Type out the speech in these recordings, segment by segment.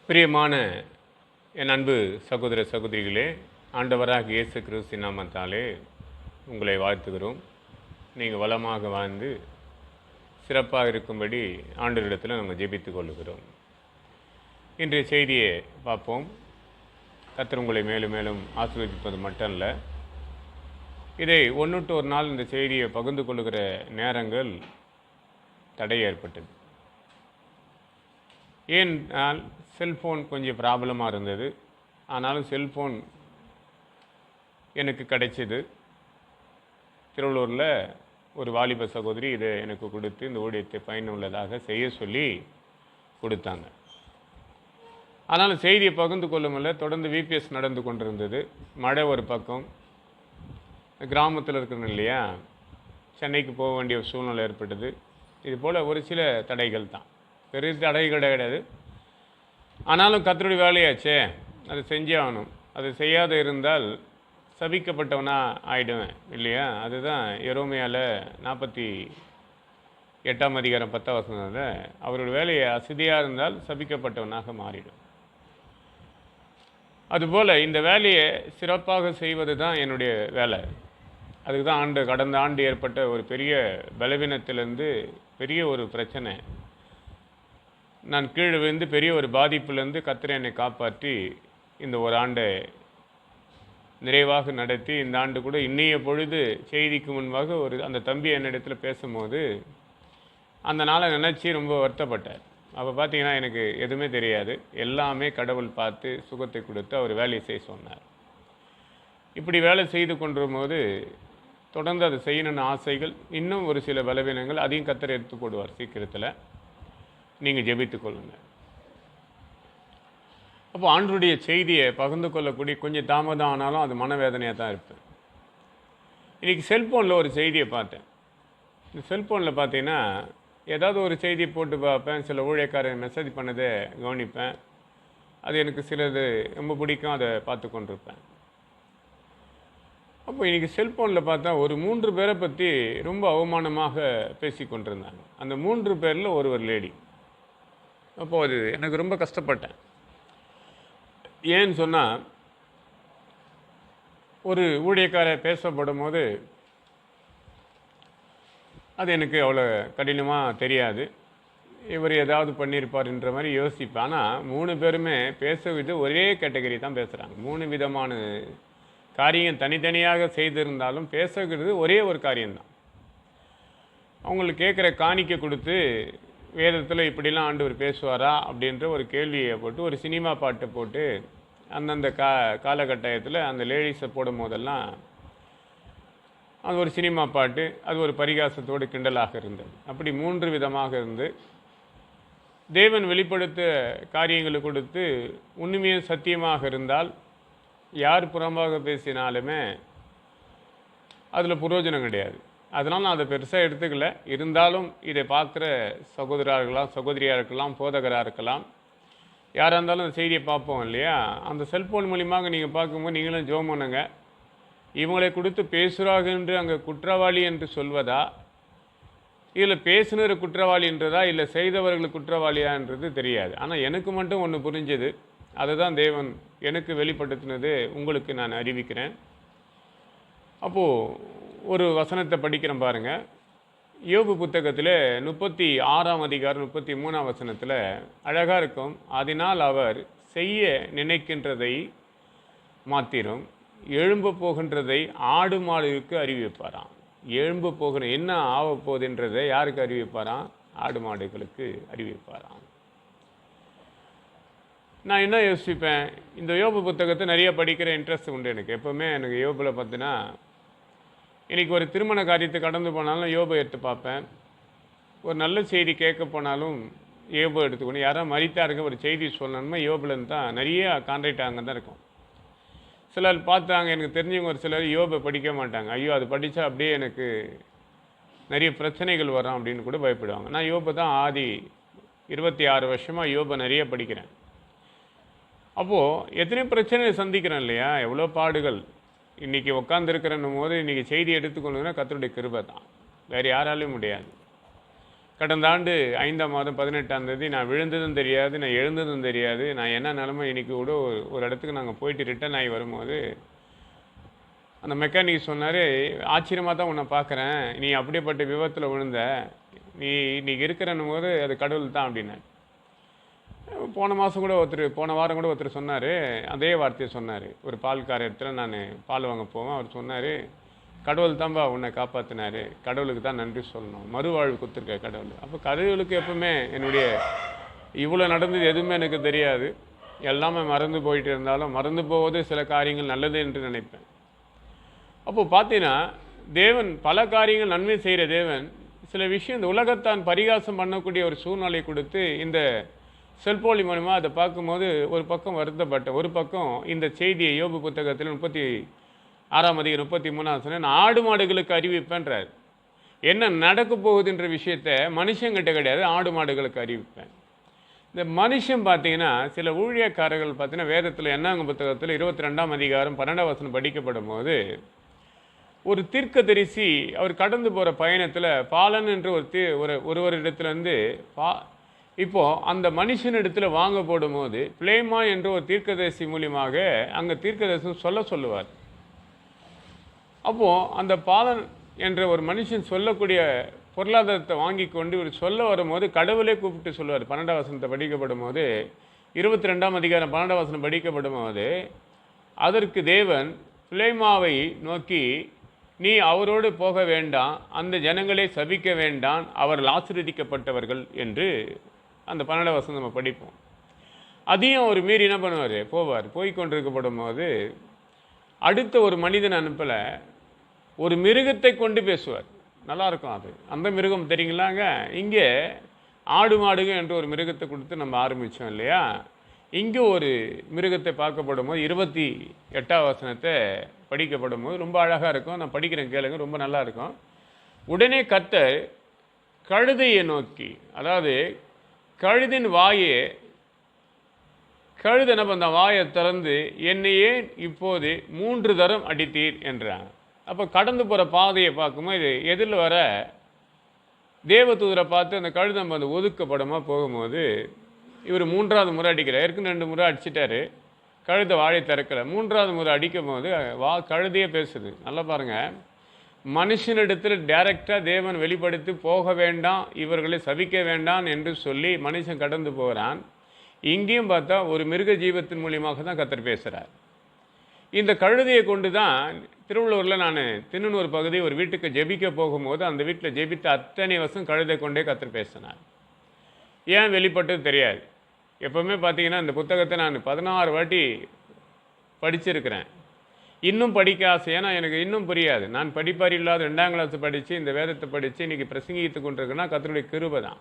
பிரியமான என் அன்பு சகோதர சகோதரிகளே, ஆண்டவராக இயேசு கிறிஸ்து நாமத்தாலே உங்களை வாழ்த்துகிறோம். நீங்கள் வளமாக வாழ்ந்து சிறப்பாக இருக்கும்படி ஆண்டவரிடத்தில் நாங்கள் ஜெபித்துக் கொள்ளுகிறோம். இன்றைய செய்தியை பார்ப்போம். கர்த்தர் உங்களை மேலும் மேலும் ஆசீர்வதிப்பது மட்டும் இல்லை, இதை ஒன்றுட்டு ஒரு நாள் இந்த செய்தியை பகிர்ந்து கொள்ளுகிற நேரங்கள் தடை ஏற்பட்டது. ஏன்னால் செல்ஃபோன் கொஞ்சம் ப்ராப்ளமாக இருந்தது. ஆனாலும் செல்ஃபோன் எனக்கு கிடைச்சிது. திருவள்ளூரில் ஒரு வாலிப சகோதரி இதை எனக்கு கொடுத்து இந்த ஊழியத்தை பயனுள்ளதாக செய்ய சொல்லி கொடுத்தாங்க. ஆனாலும் செய்தியை பகிர்ந்து கொள்ளுமில்ல, தொடர்ந்து விபிஎஸ் நடந்து கொண்டிருந்தது. மழை ஒரு பக்கம், கிராமத்தில் இருக்கணும் இல்லையா, சென்னைக்கு போக வேண்டிய சூழ்நிலை ஏற்பட்டது. இது போல் ஒரு சில தடைகள் தான், பெரிய தடைகள் கிடையாது. ஆனாலும் கர்த்தருடைய வேலையாச்சே, அதை செஞ்சே ஆகணும். அதை செய்யாத இருந்தால் சபிக்கப்பட்டவனா ஆயிடுவேன் இல்லையா. அதுதான் எரோமியால 48ஆம் அதிகாரம் 10ஆம் வசனத்தில் அவருடைய வேலையை அசதியாக இருந்தால் சபிக்கப்பட்டவனாக மாறிடும். அதுபோல் இந்த வேலையை சிறப்பாக செய்வது தான் என்னுடைய வேலை. அதுக்கு தான் கடந்த ஆண்டு ஏற்பட்ட ஒரு பெரிய பலவீனத்திலேருந்து பெரிய ஒரு பிரச்சனை, நான் கீழே விழுந்து பெரிய ஒரு பாதிப்புலேருந்து கர்த்தர் என்னை காப்பாற்றி இந்த ஒரு ஆண்டை நிறைவாக நடத்தி, இந்த ஆண்டு கூட இன்னைய பொழுது செய்திக்கு முன்பாக அந்த தம்பி என்னிடத்தில் பேசும்போது அந்த நாளை நினச்சி ரொம்ப வருத்தப்பட்டார். அப்போ பார்த்தீங்கன்னா எனக்கு எதுவுமே தெரியாது, எல்லாமே கடவுள் பார்த்து சுகத்தை கொடுத்து அவர் வேலையை செய்ய சொன்னார். இப்படி வேலை செய்து கொண்டிருக்கும்போது தொடர்ந்து அதை செய்யணும்னு ஆசைகள், இன்னும் ஒரு சில பலவீனங்கள், அதையும் கர்த்தர் எடுத்து போடுவார் சீக்கிரத்தில். நீங்கள் ஜெபித்துக் கொள்ளுங்கள். அப்போ ஆண்டவருடைய செய்தியை பகிர்ந்து கொள்ளக்கூடிய கொஞ்சம் தாமதம் ஆனாலும் அது மனவேதனையாக தான் இருப்பேன். இன்றைக்கி செல்ஃபோனில் ஒரு செய்தியை பார்த்தேன். இந்த செல்ஃபோனில் பார்த்தீங்கன்னா ஏதாவது ஒரு செய்தியை போட்டு பார்ப்பேன், சில ஊழியக்காரர் மெசேஜ் பண்ணதை கவனிப்பேன். அது எனக்கு சிலது ரொம்ப பிடிக்கும், அதை பார்த்து கொண்டிருப்பேன். அப்போ இன்றைக்கி செல்ஃபோனில் பார்த்தா ஒரு 3 பேரை பற்றி ரொம்ப அவமானமாக பேசி கொண்டிருந்தாங்க. அந்த 3 பேரில் ஒரு லேடி. அப்போது அது எனக்கு ரொம்ப கஷ்டப்பட்டேன். ஏன்னு சொன்னால், ஒரு ஊழியக்காரர் பேசப்படும் போது அது எனக்கு அவ்வளோ கடினமாக தெரியாது. இவர் ஏதாவது பண்ணியிருப்பார்ன்ற மாதிரி யோசிப்பேன். ஆனால் 3 பேருமே பேசுவது ஒரே கேட்டகரி தான் பேசுகிறாங்க. 3 விதமான காரியம் தனித்தனியாக செய்திருந்தாலும் பேசுகிறது ஒரே ஒரு காரியம்தான். அவங்களுக்கு கேட்குற காணிக்கை கொடுத்து வேதத்தில் இப்படிலாம் ஆண்டவர் பேசுவாரா அப்படின்ற ஒரு கேள்வியை போட்டு ஒரு சினிமா பாட்டை போட்டு அந்தந்த காலகட்டத்தில் அந்த லேடிஸை போடும் போதெல்லாம் அது ஒரு சினிமா பாட்டு, அது ஒரு பரிகாசத்தோடு கிண்டலாக இருந்தது. அப்படி 3 விதமாக இருந்து தேவன் வெளிப்படுத்த காரியங்களை கொடுத்து உண்மையும் சத்தியமாக இருந்தால் யார் புறம்பாக பேசினாலுமே அதில் பிரயோஜனம் கிடையாது. அதனால் நான் அதை பெருசாக எடுத்துக்கல. இருந்தாலும் இதை பார்க்குற சகோதராக இருக்கலாம், சகோதரியாக இருக்கலாம், போதகராக இருக்கலாம், யாராக இருந்தாலும் அந்த செய்தியை பார்ப்போம் இல்லையா. அந்த செல்ஃபோன் மூலியமாக நீங்கள் பார்க்கும்போது நீங்களும் ஜெபம் பண்ணுங்க. இவங்களை கொடுத்து பேசுகிறாங்க என்று அங்கே குற்றவாளி என்று சொல்வதா, இதில் பேசுகிற குற்றவாளி என்றதா, இல்லை செய்தவர்கள் குற்றவாளியான்றது தெரியாது. ஆனால் எனக்கு மட்டும் ஒன்று புரிஞ்சது, அதுதான் தேவன் எனக்கு வெளிப்படுத்தினது உங்களுக்கு நான் அறிவிக்கிறேன். அப்போது ஒரு வசனத்தை படிக்கிறேன் பாருங்கள். யோபு புத்தகத்தில் 36ஆம் அதிகாரம் 33ஆம் வசனத்தில் அழகாக இருக்கும். அதனால் அவர் செய்ய நினைக்கின்றதை மாத்திரம் எழும்ப போகின்றதை ஆடு மாடுக்கு அறிவிப்பாராம். எழும்ப போகிற என்ன ஆகப்போகுதுன்றதை யாருக்கு அறிவிப்பாராம்? ஆடு மாடுகளுக்கு அறிவிப்பாராம். நான் என்ன யோசிப்பேன், இந்த யோபு புத்தகத்தை நிறைய படிக்கிற இன்ட்ரெஸ்ட் உண்டு எனக்கு. எப்போவுமே எனக்கு யோபில் பார்த்தீங்கன்னா, இன்றைக்கி ஒரு திருமண காரியத்தை கடந்து போனாலும் யோபை எடுத்து பார்ப்பேன். ஒரு நல்ல செய்தி கேட்க போனாலும் யோபை எடுத்துக்கணும். யாராவது மரித்தாருங்க ஒரு செய்தி சொல்லணுமா, யோபிலேருந்து தான் நிறைய கான்ட்ராக்ட் அங்கே தான் இருக்கும். சிலர் பார்த்தாங்க, எனக்கு தெரிஞ்சவங்க ஒரு சிலர் யோபை படிக்க மாட்டாங்க. ஐயோ அது படித்தா அப்படியே எனக்கு நிறைய பிரச்சனைகள் வரும் அப்படின்னு கூட பயப்படுவாங்க. நான் யோபை தான் 26 வருஷமாக யோபை நிறைய படிக்கிறேன். அப்போது எத்தனை பிரச்சனையை சந்திக்கிறேன் இல்லையா, எவ்வளோ பாடுகள். இன்றைக்கி உட்காந்துருக்கிறன்னும் போது இன்றைக்கி செய்தி எடுத்துக்கொள்ளுன்னா கர்த்தருடைய கிருபை தான், வேறு யாராலையும் முடியாது. கடந்த ஆண்டு 5ஆம் மாதம் 18ஆம் தேதி நான் விழுந்ததும் தெரியாது, நான் எழுந்ததும் தெரியாது. நான் என்ன நிலைமை இன்னைக்கு கூட ஒரு இடத்துக்கு நாங்கள் போயிட்டு ரிட்டர்ன் ஆகி வரும்போது அந்த மெக்கானிக் சொன்னார், ஆச்சரியமாக தான் உன்னை பார்க்குறேன், நீ அப்படியேப்பட்ட விபத்தில் விழுந்த, நீ இன்னைக்கு இருக்கிறன்னும் போது அது கடவுள் தான் அப்படின்னாரு. போன வாரம் கூட ஒருத்தர் சொன்னார், அதே வார்த்தையை சொன்னார். ஒரு பால்கார இடத்துல நான் பால் வாங்க போவேன், அவர் சொன்னார், கடவுள் தான்பா உன்னை காப்பாற்றினார், கடவுளுக்கு தான் நன்றி சொல்லணும், மறுவாழ்வு கொடுத்துருக்க கடவுள். அப்போ கடவுளுக்கு எப்பவுமே என்னுடைய இவ்வளோ நடந்தது எதுவுமே எனக்கு தெரியாது, எல்லாமே மறந்து போயிட்டு இருந்தாலும் மறந்து போவது சில காரியங்கள் நல்லது என்று நினைப்பேன். அப்போது பார்த்தீங்கன்னா தேவன் பல காரியங்கள் நன்மை செய்கிற தேவன் சில விஷயம் இந்த உலகத்தான் பரிகாசம் பண்ணக்கூடிய ஒரு சூழ்நிலை கொடுத்து இந்த செல்போலி மூலமாக அதை பார்க்கும்போது ஒரு பக்கம் வருத்தப்பட்டேன். ஒரு பக்கம் இந்த செய்தியை யோபு புத்தகத்தில் 36ஆம் அதிகாரம் 33ஆம் நான் ஆடு மாடுகளுக்கு அறிவிப்பேன்றார். என்ன நடக்க போகுதுன்ற விஷயத்த மனுஷங்கிட்ட கிடையாது, ஆடு மாடுகளுக்கு அறிவிப்பேன். இந்த மனுஷன் பார்த்தீங்கன்னா சில ஊழியக்காரர்கள் பார்த்தீங்கன்னா வேதத்தில் என்னாங்க புத்தகத்தில் 22ஆம் அதிகாரம் 12ஆம் வசனம் படிக்கப்படும் போது ஒரு தீர்க்கதரிசி அவர் கடந்து போகிற பயணத்தில் பாலன் என்ற ஒருவரிடத்துலேருந்து இப்போது அந்த மனுஷனிடத்தில் வாங்க போடும்போது பிளேமா என்ற ஒரு தீர்க்கதரிசி மூலியமாக அங்கே தீர்க்கதரிசனம் சொல்லுவார். அப்போது அந்த பாலன் என்ற ஒரு மனுஷன் சொல்லக்கூடிய பொருளாதாரத்தை வாங்கி கொண்டு இவர் சொல்ல வரும்போது கடவுளே கூப்பிட்டு சொல்லுவார். 12ஆம் வசனத்தை படிக்கப்படும் போது 22ஆம் அதிகாரம் 12ஆம் வசனம் படிக்கப்படும் போது அதற்கு தேவன் பிளேமாவை நோக்கி, நீ அவரோடு போக வேண்டாம், அந்த ஜனங்களை சபிக்க வேண்டாம், அவர்கள் ஆசீர்வதிக்கப்பட்டவர்கள் என்று அந்த 12ஆம் வசனம் நம்ம படிப்போம். அதையும் அவர் மீறி என்ன பண்ணுவார், போய் கொண்டிருக்கப்படும் போது அடுத்த ஒரு மனிதன் அனுப்பலை, ஒரு மிருகத்தை கொண்டு பேசுவார். நல்லாயிருக்கும் அது. அந்த மிருகம் தெரியுங்களாங்க, இங்கே ஆடு மாடுக என்று ஒரு மிருகத்தை கொடுத்து நம்ம ஆரம்பித்தோம் இல்லையா, இங்கே ஒரு மிருகத்தை பார்க்கப்படும் போது 28ஆம் வசனத்தை படிக்கப்படும் போது ரொம்ப அழகாக இருக்கும். நான் படிக்கிறேன் கேளுங்க, ரொம்ப நல்லா இருக்கும். உடனே கர்த்தர் கழுதையை நோக்கி, அதாவது கழுதின் கழுது என்ன பண்ண வாயை திறந்து என்னையே இப்போது 3 தரம் அடித்தீர் என்றாங்க. அப்போ கடந்து போகிற பாதையை பார்க்கும்போது எதிரில் வர தேவதூதரை பார்த்து அந்த கழுதம் வந்து ஒதுக்கப்படமா போகும்போது இவர் 3ஆவது முறை அடிக்கிறார். ஏற்கனவே 2 முறை அடிச்சிட்டாரு, கழுதை வாழை திறக்கலை. 3ஆவது முறை அடிக்கும் போது கழுதையே பேசுது. நல்லா பாருங்கள், மனுஷனிடத்தில் டைரெக்டாக தேவன் வெளிப்படுத்தி போக வேண்டாம், இவர்களை சபிக்க வேண்டாம் என்று சொல்லி மனுஷன் கடந்து போகிறான். இங்கேயும் பார்த்தா ஒரு மிருக ஜீவத்தின் மூலியமாக தான் கர்த்தர் பேசுகிறார். இந்த கழுதையை கொண்டு தான் திருவள்ளூரில் நான் திண்ணனூர் பகுதி ஒரு வீட்டுக்கு ஜெபிக்க போகும்போது அந்த வீட்டில் ஜெபித்த அத்தனை வருஷம் கழுதை கொண்டே கர்த்தர் பேசினார். ஏன் வெளிப்பட்டது தெரியாது. எப்போவுமே பார்த்தீங்கன்னா இந்த புத்தகத்தை நான் 16 வாட்டி படிச்சிருக்கிறேன். இன்னும் படிக்க ஆசை, ஏன்னா எனக்கு இன்னும் புரியாது. நான் படிப்பார் இல்லாத 2ஆம் கிளாஸ் படித்து இந்த வேதத்தை படித்து இன்றைக்கி பிரசங்கித்து கொண்டிருக்கேன்னா கர்த்தருடைய கிருபை தான்.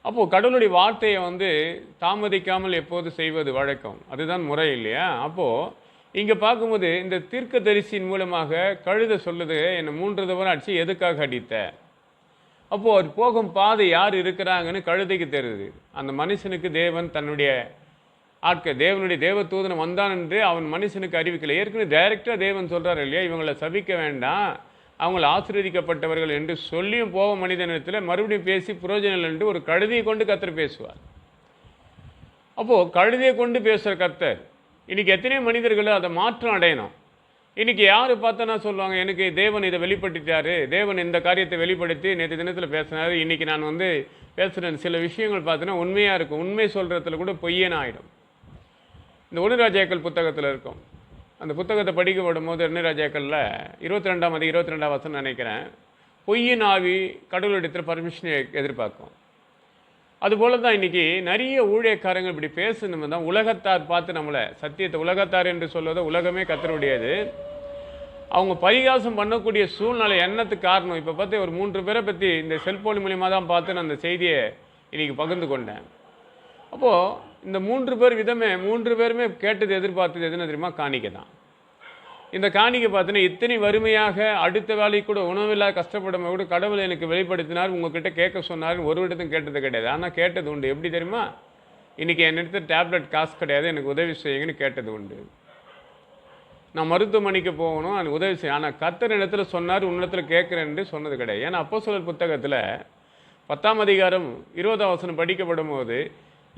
அப்போது கடவுளுடைய வார்த்தையை தாமதிக்காமல் எப்போது செய்வது வழக்கம், அதுதான் முறை இல்லையா. அப்போது இங்கே பார்க்கும்போது இந்த தீர்க்கதரிசியின் மூலமாக கழுதை சொல்லுது, என்னை 3 தடவை அடித்து எதுக்காக அடித்த. அப்போது அவர் போகும் பாதை யார் இருக்கிறாங்கன்னு கழுதைக்கு தெரியுது. அந்த மனுஷனுக்கு தேவன் தன்னுடைய தேவனுடைய தேவதூதன் வந்தான் என்று அவன் மனுஷனுக்கு அறிவிக்கலை. ஏற்கனவே டைரெக்டாக தேவன் சொல்கிறார் இல்லையா, இவங்களை சபிக்க வேண்டாம், அவங்களை ஆசீர்வதிக்கப்பட்டவர்கள் என்று சொல்லியும் போக மனிதனிடத்தில் மறுபடியும் பேசி புரோஜனம் என்று ஒரு கழுதையை கொண்டு கர்த்தர் பேசுவார். அப்போது கழுதையை கொண்டு பேசுகிற கர்த்தர் இன்றைக்கி எத்தனை மனிதர்கள் அதை மாற்றம் அடையணும். இன்றைக்கி யார் பார்த்தோன்னா சொல்லுவாங்க, எனக்கு தேவன் இதை வெளிப்படுத்திட்டாரு, தேவன் இந்த காரியத்தை வெளிப்படுத்தி நேற்று தினத்தில் பேசினார், இன்றைக்கி நான் பேசுகிறேன். சில விஷயங்கள் பார்த்தோன்னா உண்மையாக இருக்கும், உண்மை சொல்கிறதுல கூட பொய்யன்னு ஆகிடும். இந்த 1 ராஜாக்கள் புத்தகத்தில் இருக்கும். அந்த புத்தகத்தை படிக்கப்படும் போது 2 ராஜாக்களில் 22ஆம் அதிகாரம் 22ஆம் வசனம் நினைக்கிறேன், பொய்யின் ஆவி கடவுளிடத்தில் பர்மிஷனை எதிர்பார்க்கும். அதுபோல தான் இன்றைக்கி நிறைய ஊழியக்காரங்கள் இப்படி பேசணும் தான் உலகத்தார் பார்த்து நம்மளை சத்தியத்தை, உலகத்தார் என்று சொல்வதை உலகமே கர்த்தருடையது, அவங்க பரிகாசம் பண்ணக்கூடிய சூழ்நிலை என்னத்துக்கு காரணம். இப்போ பார்த்து ஒரு 3 பேரை பற்றி இந்த செல்போன் மூலியமாக தான் பார்த்து நான் அந்த செய்தியை இன்றைக்கி பகிர்ந்து கொண்டேன். அப்போது இந்த 3 பேர் 3 பேருமே கேட்டது எதிர்பார்த்தது எதுன்னு தெரியுமா, காணிக்கை தான். இந்த காணிக்கை பார்த்தீங்கன்னா இத்தனை வறுமையாக அடுத்த வேலைக்கு கூட உணவில்லாத கஷ்டப்படும் கூட கடவுளை எனக்கு வெளிப்படுத்தினார், உங்ககிட்ட கேட்க சொன்னார், ஒரு இடத்தும் கேட்டது கிடையாது. ஆனால் கேட்டது உண்டு. எப்படி தெரியுமா, இன்றைக்கி என்னிடத்து டேப்லெட் காசு கிடையாது, எனக்கு உதவி செய்யுங்கன்னு கேட்டது உண்டு. நான் மருத்துவமனைக்கு போகணும், எனக்கு உதவி செய்ய, ஆனால் கர்த்தர் இடத்துல சொன்னார், உன்னிடத்தில் கேட்குறேன்னு சொன்னது கிடையாது. ஏன்னா அப்போஸ்தலர் புத்தகத்தில் 10ஆம் அதிகாரம் 20ஆம் வசனம் படிக்கப்படும் போது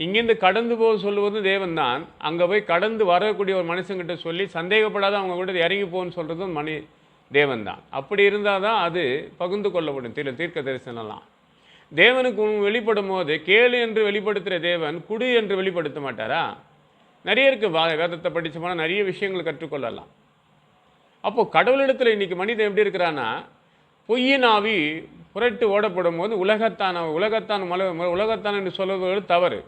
இங்கேருந்து கடந்து போக சொல்லுவது தேவன் தான். அங்கே போய் கடந்து வரக்கூடிய ஒரு மனுஷங்கிட்ட சொல்லி சந்தேகப்படாத அவங்க கூட இறங்கி போன்னு சொல்கிறதும் தேவன் தான். அப்படி இருந்தால் தான் அது பகிர்ந்து கொள்ளப்படும் தீர்க்க தரிசனம்லாம். தேவனுக்கு வெளிப்படும் போது கேளு என்று வெளிப்படுத்துகிற தேவன் குடு என்று வெளிப்படுத்த மாட்டாரா? நிறைய இருக்குது. வேதத்தை படித்து போனால் நிறைய விஷயங்கள் கற்றுக்கொள்ளலாம். அப்போது கடவுளிடத்தில் இன்றைக்கி மனிதன் எப்படி இருக்கிறான்னா, பொய்யின் ஆவி புரட்டு ஓடப்படும் போது உலகத்தான் என்று சொல்வது தவறு.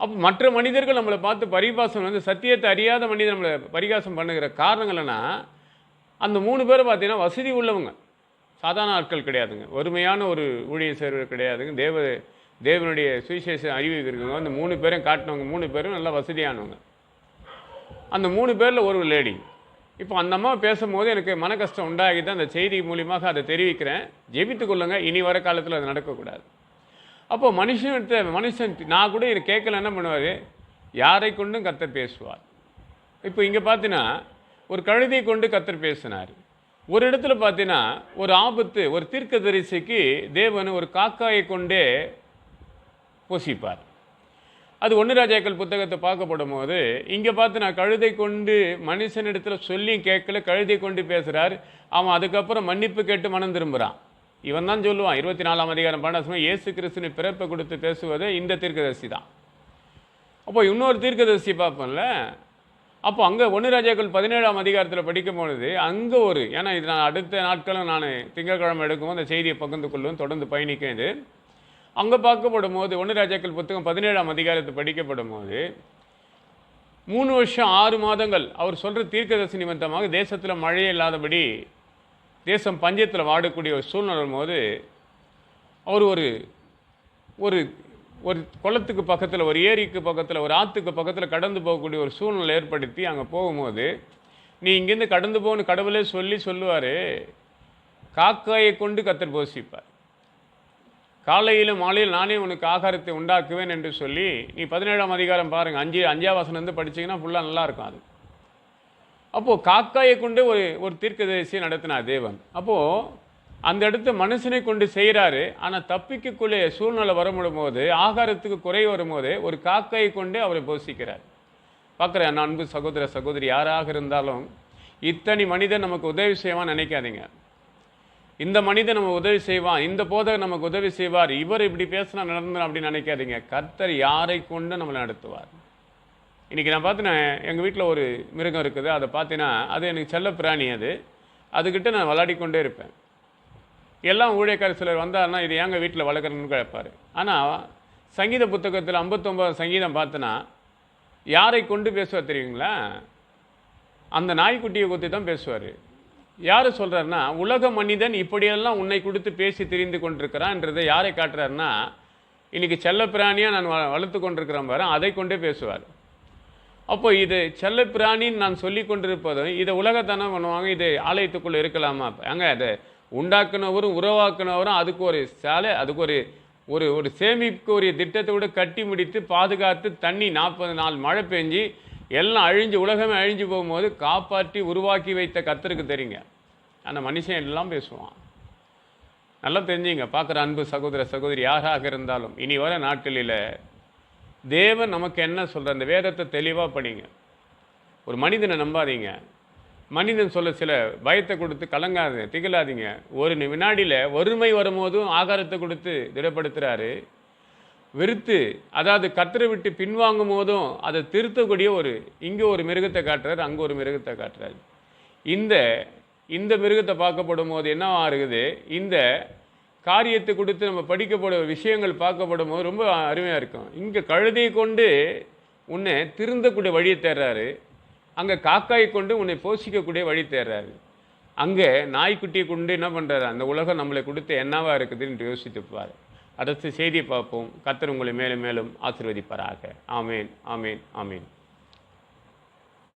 அப்போ மற்ற மனிதர்கள் நம்மளை பார்த்து பரிகாசம் சத்தியத்தை அறியாத மனிதர் நம்மளை பரிகாசம் பண்ணுகிற காரணங்கள்னா, அந்த 3 பேரை பார்த்தீங்கன்னா வசதி உள்ளவங்க, சாதாரண ஆட்கள் கிடையாதுங்க. வறுமையான ஒரு ஊழியர் சேர்வர் கிடையாதுங்க. தேவனுடைய சுவிசேஷ அறிவு இருக்குங்க. அந்த 3 பேரும் காட்டினவங்க 3 பேரும் நல்லா வசதியானவங்க. அந்த 3 பேரில் ஒரு லேடி. இப்போ அந்த அம்மா பேசும்போது எனக்கு மன கஷ்டம் உண்டாகி தான் அந்த செய்தி மூலியமாக அதை தெரிவிக்கிறேன். ஜெபித்துக் கொள்ளுங்க, இனி வர காலத்தில் அது நடக்கக்கூடாது. அப்போது மனுஷன் நான் கூட இதை கேட்கல என்ன பண்ணுவார், யாரை கொண்டும் கர்த்தர் பேசுவார். இப்போ இங்கே பார்த்தீங்கன்னா ஒரு கழுதை கொண்டு கர்த்தர் பேசினார். ஒரு இடத்துல பார்த்தீங்கன்னா ஒரு ஆபத்து, ஒரு தீர்க்கதரிசிக்கு தேவன் ஒரு காக்காயை கொண்டே போஷிப்பார். அது 1 ராஜாக்கள் புத்தகத்தை பார்க்கப்படும் போது இங்கே பார்த்து நான் கழுதை கொண்டு மனுஷனிடத்தில் சொல்லியும் கேட்கல, கழுதை கொண்டு பேசுகிறார். அவன் அதுக்கப்புறம் மன்னிப்பு கேட்டு மனம் திரும்புகிறான். இவன் தான் சொல்லுவான் 24ஆம் அதிகாரம் 12 இயேசு கிறிஸ்துவின் பிறப்பை கொடுத்து பேசுவது இந்த தீர்க்கதரிசி தான். அப்போ இன்னொரு தீர்க்கதரிசி பார்ப்போம்ல. அப்போ அங்கே 1 ராஜாக்கள் 17ஆம் அதிகாரத்தில் படிக்கும் பொழுது அங்கே ஏன்னா இது நான் அடுத்த நாட்களும் நான் திங்கட்கிழமை எடுக்கும்போது அந்த செய்தியை பகிர்ந்து கொள்ளும், தொடர்ந்து பயணிக்கிறது. அங்கே பார்க்கப்படும் போது 1 ராஜாக்கள் புத்தகம் 17ஆம் அதிகாரத்தை படிக்கப்படும் போது 3 வருஷம் 6 மாதங்கள் அவர் சொல்கிற தீர்க்கதரிசி நிமித்தமாக தேசத்தில் மழையே இல்லாதபடி தேசம் பஞ்சத்தில் வாடக்கூடிய ஒரு சூழ்நிலை போது அவர் ஒரு ஒரு குளத்துக்கு பக்கத்தில், ஒரு ஏரிக்கு பக்கத்தில், ஒரு ஆற்றுக்கு பக்கத்தில் கடந்து போகக்கூடிய ஒரு சூழ்நிலை ஏற்படுத்தி அங்கே போகும்போது நீ இங்கேருந்து கடந்து போகணும் கடவுளே சொல்லுவார். காக்காயை கொண்டு கர்த்தர் போஷிப்பார். காலையிலும் மாலையில் நானே உனக்கு ஆகாரத்தை உண்டாக்குவேன் என்று சொல்லி நீ 17ஆம் அதிகாரம் பாருங்கள், 5ஆம் வசனம் படிச்சிங்கன்னா ஃபுல்லாக நல்லாயிருக்கும் அது. அப்போது காக்காயை கொண்டு ஒரு தீர்க்கதரிசியை நடத்தினார் தேவன். அப்போது அந்த இடத்த மனுஷனை கொண்டு செய்கிறாரு. ஆனால் தப்பிக்கக்குள்ளே சூழ்நிலை வரமுடும் போது, ஆகாரத்துக்கு குறை வரும்போது ஒரு காக்காயை கொண்டு அவரை போஷிக்கிறார். பார்க்குறேன் அன்பு சகோதர சகோதரி யாராக இருந்தாலும், இத்தனை மனிதன் நமக்கு உதவி செய்வான்னு நினைக்காதீங்க. இந்த மனிதன் நம்ம உதவி செய்வான், இந்த போதகர் நமக்கு உதவி செய்வார், இவர் இப்படி பேசினா நடந்தோம் அப்படின்னு நினைக்காதீங்க. கர்த்தர் யாரை கொண்டு நம்மளை நடத்துவார். இன்றைக்கி நான் பார்த்தேன், எங்கள் வீட்டில் ஒரு மிருகம் இருக்குது. அதை பார்த்தீங்கன்னா அது எனக்கு செல்ல பிராணி. அதுக்கிட்ட நான் விளையாடிக்கொண்டே இருப்பேன். எல்லாம் ஊழியக்காரர் சிலர் வந்தாருன்னா இது ஏங்க வீட்டில் வளர்க்குறன்னு கேட்பார். ஆனால் சங்கீத புத்தகத்தில் 59 சங்கீதம் பார்த்தோன்னா யாரை கொண்டு பேசுவார் தெரியுங்களா? அந்த நாய்க்குட்டியை கொத்தி தான் பேசுவார். யார் சொல்கிறாருன்னா, உலக மனிதன் இப்படியெல்லாம் உன்னை கொடுத்து பேசி தெரிந்து கொண்டிருக்கிறான்றதை யாரை காட்டுறாருன்னா, இன்றைக்கி செல்லப்பிராணியாக நான் வளர்த்து கொண்டிருக்கிறேன் பாரு, அதை கொண்டே பேசுவார். அப்போ இது செல்லப்பிராணின்னு நான் சொல்லி கொண்டிருப்பதும் இதை உலகத்தானே பண்ணுவாங்க. இது ஆலயத்துக்குள்ளே இருக்கலாமா? அங்கே அதை உண்டாக்குனவரும் உருவாக்குனவரும் அதுக்கு ஒரு சாலை, அதுக்கு ஒரு சேமிப்புக்கு ஒரு திட்டத்தை விட கட்டி முடித்து பாதுகாத்து தண்ணி 40 நாள் மழை பெஞ்சு எல்லாம் அழிஞ்சு உலகமே அழிஞ்சு போகும்போது காப்பாற்றி உருவாக்கி வைத்த கர்த்தருக்கு தெரியுங்க. ஆனால் மனுஷன் எல்லாம் பேசுவான். நல்லா தெரிஞ்சுங்க. பார்க்குற அன்பு சகோதர சகோதரி யாராக இருந்தாலும் இனி வர நாட்களில் தேவன் நமக்கு என்ன சொல்கிற அந்த வேதத்தை தெளிவாக படிங்க. ஒரு மனிதனை நம்பாதீங்க. மனிதன் சொல்ல சில பயத்தை கொடுத்து கலங்காது திகழாதீங்க. ஒரு வினாடியில் வறுமை வரும்போதும் ஆகாரத்தை கொடுத்து திடப்படுத்துகிறாரு. வெறுத்து அதாவது கர்த்தரை விட்டு பின்வாங்கும் போதும் அதை திருத்தக்கூடிய இங்கே ஒரு மிருகத்தை காட்டுறாரு, அங்கே ஒரு மிருகத்தை காட்டுறாரு. இந்த மிருகத்தை பார்க்கப்படும் போது என்னவா இருக்குது, இந்த காரியத்தை கொடுத்து நம்ம படிக்கப்படும் விஷயங்கள் பார்க்கப்படும் போது ரொம்ப அருமையாக இருக்கும். இங்கே கழுதையை கொண்டு உன்னை திருந்தக்கூடிய வழியை தேர்றாரு, அங்கே காக்காயை கொண்டு உன்னை போஷிக்கக்கூடிய வழி தேர்றாரு, அங்கே நாய்க்குட்டியை கொண்டு என்ன பண்ணுறாரு, அந்த உலகம் நம்மளை கொடுத்து என்னவா இருக்குதுன்னு யோசித்துப்பார். அடுத்த செய்தியை பார்ப்போம். கர்த்தர் உங்களை மேலும் மேலும் ஆசீர்வதிப்பாராக. ஆமேன், ஆமேன், ஆமேன்.